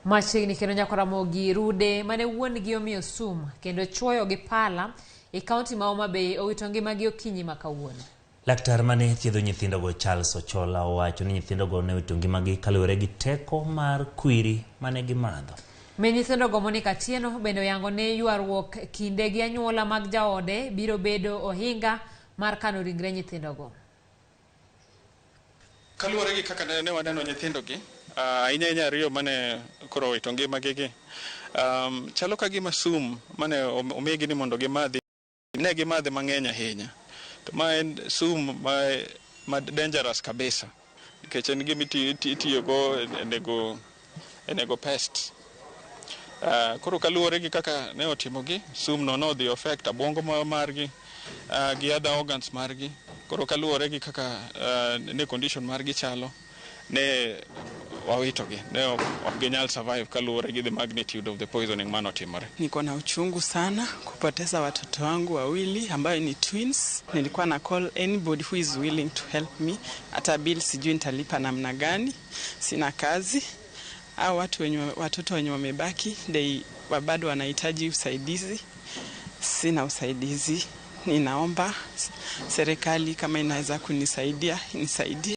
Machiegni kendo nyako Ramogi rude mane wuon gi omiyo sum kendo chuoyo gi pala e kaunti ma Homa Bay owito ngimagi okinyi ma kawuono. Laktar mane thiedho nyithindogo Charles Ochola owacho ni nyithindogo ne owito ngimagi kaluwore gi teko mar kwiri mane gimadho. Min nyithindogo Monica Atieno bende oyango ne ywaruok kinde gi anyuola mag jaode biro bedo ohinga mar kano ringre nyithindogo. Kaluwore gi kaka ne waneno nyithindogi, ahinya ariyo mane koro owito ngimagi gi, chalo ka gima sum mane omigi ni mondo gimadhi, ne gimadhi mang'eny ahinya. To ma en sum ma dangerous kabisa, nikech en gima itiyogo e nego pest. Koro kaluwore gi kaka ne otimogi, sum no nodhi affect abwongo margi gi other organs margi. Koro kaluwore gi kaka ne condition margi chalo, ne wawitogi, ne ok ginyal survive kaluwore gi the magnitude of the poisoning manotimore. Niko na uchungu sana kupoteza watoto wangu wawili ambayo ni twins. Nilikuwa na call anybody who is willing to help me. Hata bill sijui nitalipa namna gani, sina kazi. Au watoto wenye wamebaki bado wanahitaji usaidizi, sina usaidizi. Ninaomba serikali kama inaweza kunisaidia, inisaidie.